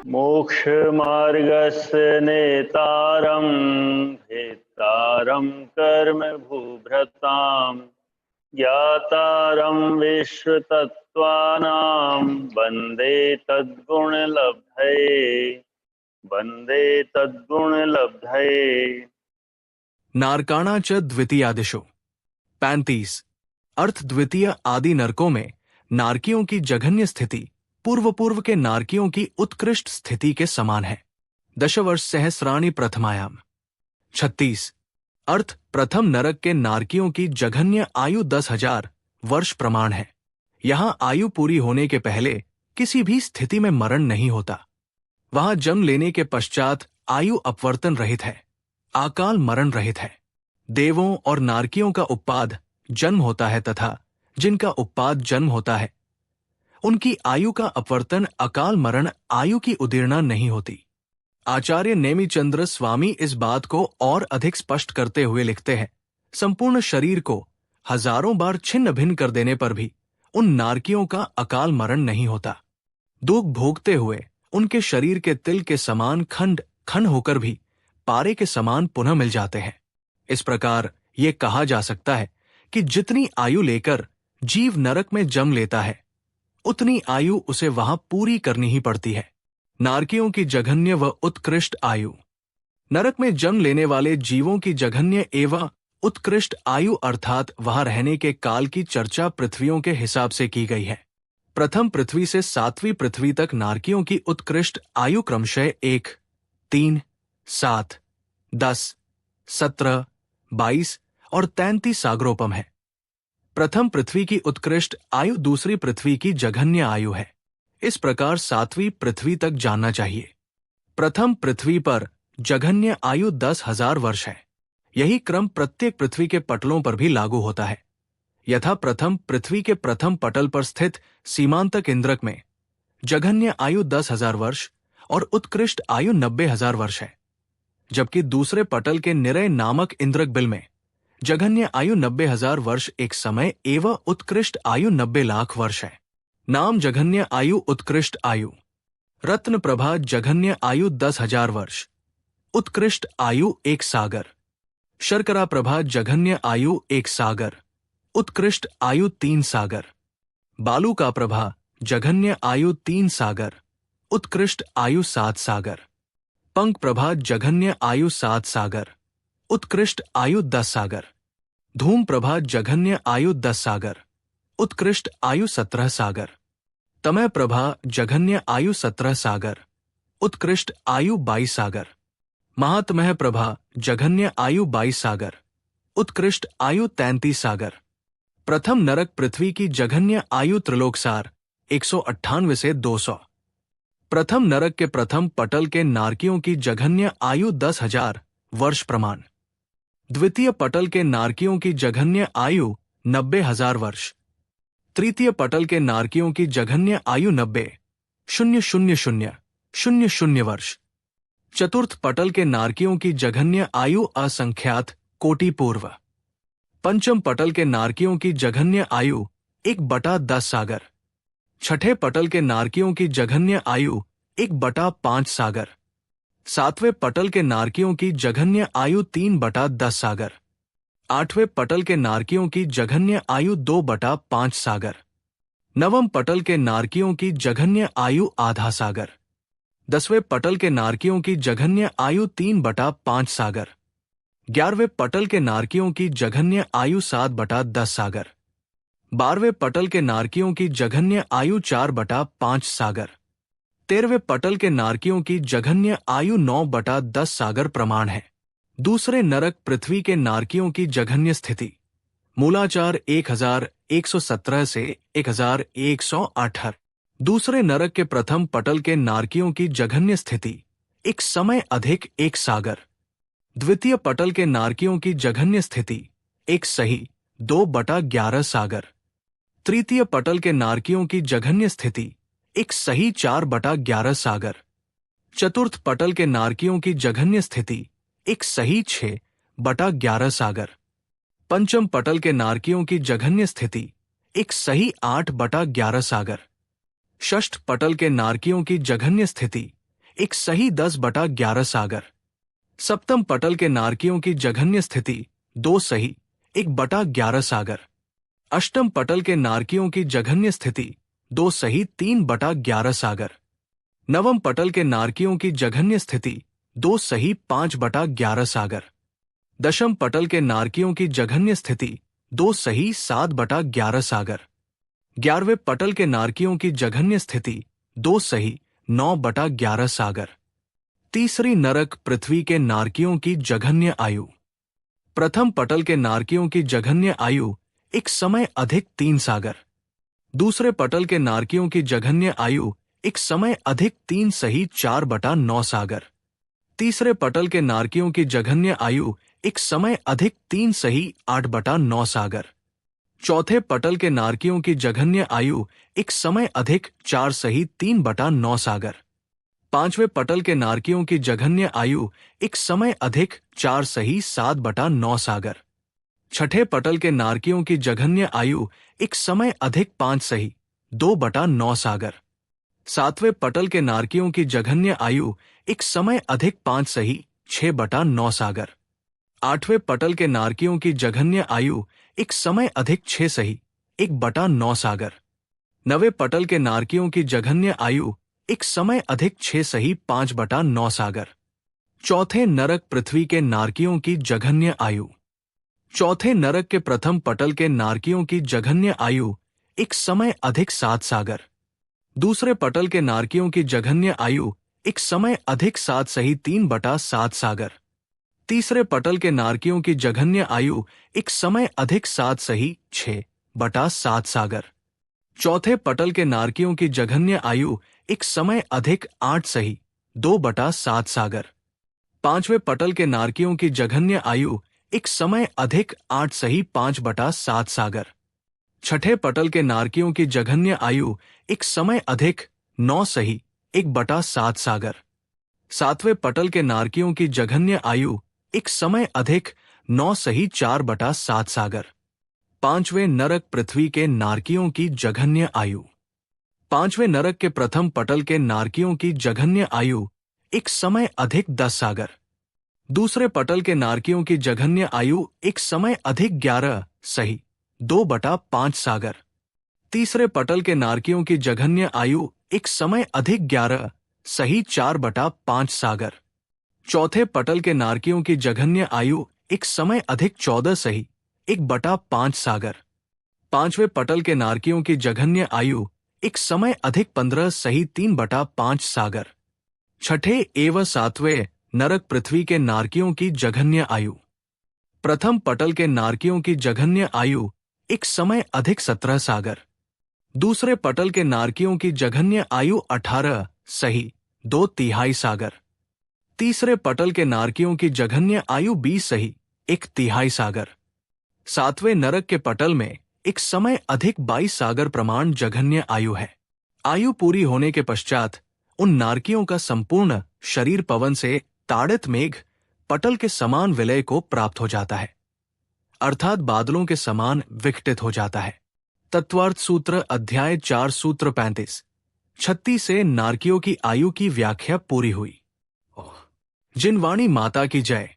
मोक्षमार्गस्य नेतारं भेत्तारं कर्म भूभृतां ज्ञातारं विश्वतत्त्वानां वन्दे तद्गुणलब्धये। नारकाणा च द्वितीयादिशो 35। अर्थ द्वितीय आदि नरकों में नारकियों की जघन्य स्थिति पूर्व के नारकियों की उत्कृष्ट स्थिति के समान है। दशवर्ष सहस्राणि प्रथमायाम। 36। अर्थ प्रथम नरक के नारकियों की जघन्य आयु 10,000 वर्ष प्रमाण है। यहां आयु पूरी होने के पहले किसी भी स्थिति में मरण नहीं होता। वहां जन्म लेने के पश्चात आयु अपवर्तन रहित है, अकाल मरण रहित है। देवों और नारकियों का उत्पाद जन्म होता है तथा जिनका उत्पाद जन्म होता है उनकी आयु का अपवर्तन अकाल मरण आयु की उदीर्णा नहीं होती। आचार्य नेमिचंद्र स्वामी इस बात को और अधिक स्पष्ट करते हुए लिखते हैं, संपूर्ण शरीर को हजारों बार छिन्न भिन्न कर देने पर भी उन नारकियों का अकाल मरण नहीं होता। दुख भोगते हुए उनके शरीर के तिल के समान खंड खंड होकर भी पारे के समान पुनः मिल जाते हैं। इस प्रकार ये कहा जा सकता है कि जितनी आयु लेकर जीव नरक में जन्म लेता है उतनी आयु उसे वहां पूरी करनी ही पड़ती है। नारकियों की जघन्य व उत्कृष्ट आयु। नरक में जन्म लेने वाले जीवों की जघन्य एवं उत्कृष्ट आयु अर्थात वहां रहने के काल की चर्चा पृथ्वियों के हिसाब से की गई है। प्रथम पृथ्वी से 7वीं पृथ्वी तक नारकियों की उत्कृष्ट आयु क्रमशः 1, 3, 7, 10, 17, 22 और 33 सागरोपम है। प्रथम पृथ्वी की उत्कृष्ट आयु दूसरी पृथ्वी की जघन्य आयु है। इस प्रकार 7वीं पृथ्वी तक जानना चाहिए। प्रथम पृथ्वी पर जघन्य आयु 10,000 वर्ष है। यही क्रम प्रत्येक पृथ्वी के पटलों पर भी लागू होता है। यथा प्रथम पृथ्वी के प्रथम पटल पर स्थित सीमांतक इंद्रक में जघन्य आयु 10,000 वर्ष और उत्कृष्ट आयु 90,000 वर्ष है, जबकि दूसरे पटल के निरय नामक इंद्रक बिल में जघन्य आयु 90,000 वर्ष एक समय एवं उत्कृष्ट आयु 90 लाख वर्ष है। नाम जघन्य आयु उत्कृष्ट आयु। रत्न प्रभा जघन्य आयु 10,000 वर्ष, उत्कृष्ट आयु 1 सागर। शर्करा प्रभा जघन्य आयु 1 सागर, उत्कृष्ट आयु 3 सागर। बालू का प्रभा जघन्य आयु 3 सागर, उत्कृष्ट आयु 7 सागर। पंख प्रभा जघन्य आयु 7 सागर, उत्कृष्ट आयु 10 सागर। धूम प्रभा जघन्य आयु 10 सागर, उत्कृष्ट आयु 17 सागर। तमय प्रभा जघन्य आयु 17 सागर, उत्कृष्ट आयु 22 सागर। महात्मय प्रभा जघन्य आयु 22 सागर, उत्कृष्ट आयु 33 सागर। प्रथम नरक पृथ्वी की जघन्य आयु त्रिलोकसार 198 से 200। प्रथम नरक के प्रथम पटल के नारकियों की जघन्य आयु 10,000 वर्ष प्रमाण। द्वितीय पटल के नारकियों की जघन्य आयु 90,000 वर्ष। तृतीय पटल के नारकियों की जघन्य आयु 90,000 वर्ष। चतुर्थ पटल के नारकियों की जघन्य आयु असंख्यात कोटि पूर्व। पंचम पटल के नारकियों की जघन्य आयु 1/10 सागर। छठे पटल के नारकियों की जघन्य आयु 1/5 सागर। सातवें पटल के नारकियों की जघन्य आयु 3/10 सागर। आठवें पटल के नारकियों की जघन्य आयु 2/5 सागर। नवम पटल के नारकियों की जघन्य आयु आधा सागर। 10वें पटल के नारकियों की जघन्य आयु 3/5 सागर। 11वें पटल के नारकियों की जघन्य आयु 7/10 सागर। 12वें पटल के नारकियों की जघन्य आयु 4/5 सागर। 13वें पटल के नारकियों की जघन्य आयु 9/10 सागर प्रमाण है। दूसरे नरक पृथ्वी के नारकियों की जघन्य स्थिति। मूलाचार 1117 से 1118। दूसरे नरक के प्रथम पटल के नारकियों की जघन्य स्थिति एक समय अधिक 1 सागर। द्वितीय पटल के नारकियों की जघन्य स्थिति एक सही 2/11 सागर। तृतीय पटल के नारकियों की जघन्य स्थिति एक सही 4/11 सागर। चतुर्थ पटल के नारकियों की जघन्य स्थिति एक सही 6/11 सागर। पंचम पटल के नारकियों की जघन्य स्थिति एक सही 8/11 सागर। षष्ठ पटल के नारकियों की जघन्य स्थिति एक सही 10/11 सागर। सप्तम पटल के नारकियों की जघन्य स्थिति 2 सही 1/11 सागर। अष्टम पटल के नारकियों की जघन्य स्थिति 2 सही 3/11 सागर। नवम पटल के नारकियों की जघन्य स्थिति 2 सही 5/11 सागर। दशम पटल के नारकियों की जघन्य स्थिति 2 सही 7/11 सागर। 11वें पटल के नारकियों की जघन्य स्थिति 2 सही 9/11 सागर। तीसरी नरक पृथ्वी के नारकियों की जघन्य आयु। प्रथम पटल के नारकियों की जघन्य आयु एक समय अधिक 3 सागर। दूसरे पटल के नारकियों की जघन्य आयु एक समय अधिक 3 सही 4/9 सागर। तीसरे पटल के नारकियों की जघन्य आयु एक समय अधिक 3 सही 8/9 सागर। चौथे पटल के नारकियों की जघन्य आयु एक समय अधिक 4 सही 3/9 सागर। पांचवें पटल के नारकियों की जघन्य आयु एक समय अधिक 4 सही 7/9 सागर। छठे पटल के नारकियों की जघन्य आयु एक समय अधिक 5 सही 2/9 सागर। सातवें पटल के नारकियों की जघन्य आयु एक समय अधिक 5 सही 6/9 सागर। आठवें पटल के नारकियों की जघन्य आयु एक समय अधिक 6 सही 1/9 सागर। नवे पटल के नारकियों की जघन्य आयु एक समय अधिक 6 सही 5/9 सागर। चौथे नरक पृथ्वी के नारकियों की जघन्य आयु। चौथे नरक के प्रथम पटल के नारकियों की जघन्य आयु एक समय अधिक 7 सागर। दूसरे पटल के नारकियों की जघन्य आयु एक समय अधिक 7 सही 3/7 सागर। तीसरे पटल के नारकियों की जघन्य आयु एक समय अधिक 7 सही 6/7 सागर। चौथे पटल के नारकियों की जघन्य आयु एक समय अधिक 8 सही 2/7 सागर। पांचवें पटल के नारकियों की जघन्य आयु एक समय अधिक 8 सही 5/7 सागर। छठे पटल के नारकियों की जघन्य आयु एक समय अधिक 9 सही 1/7 सागर। सातवें पटल के नारकियों की जघन्य आयु एक समय अधिक 9 सही 4/7 सागर। पांचवें नरक पृथ्वी के नारकियों की जघन्य आयु। पांचवें नरक के प्रथम पटल के नारकियों की जघन्य आयु एक समय अधिक 10 सागर। दूसरे पटल के नारकियों की जघन्य आयु एक समय अधिक 11 सही 2/5 सागर। तीसरे पटल के नारकियों की जघन्य आयु एक समय अधिक 11 सही 4/5 सागर। चौथे पटल के नारकियों की जघन्य आयु एक समय अधिक 14 सही 1/5 सागर। पांचवें पटल के नारकियों की जघन्य आयु एक समय अधिक 15 सही 3/5 सागर। छठे एवं सातवें नरक पृथ्वी के नारकियों की जघन्य आयु। प्रथम पटल के नारकियों की जघन्य आयु एक समय अधिक 17 सागर। दूसरे पटल के नारकियों की जघन्य आयु 18 सही 2/3 सागर। तीसरे पटल के नारकियों की जघन्य आयु 20 सही 1/3 सागर। सातवें नरक के पटल में एक समय अधिक 22 सागर प्रमाण जघन्य आयु है। आयु पूरी होने के पश्चात उन नारकियों का संपूर्ण शरीर पवन से ताड़ित मेघ पटल के समान विलय को प्राप्त हो जाता है, अर्थात बादलों के समान विघटित हो जाता है। तत्वार्थ सूत्र अध्याय 4 सूत्र 35-36 से नारकियों की आयु की व्याख्या पूरी हुई। जिन वाणी माता की जय।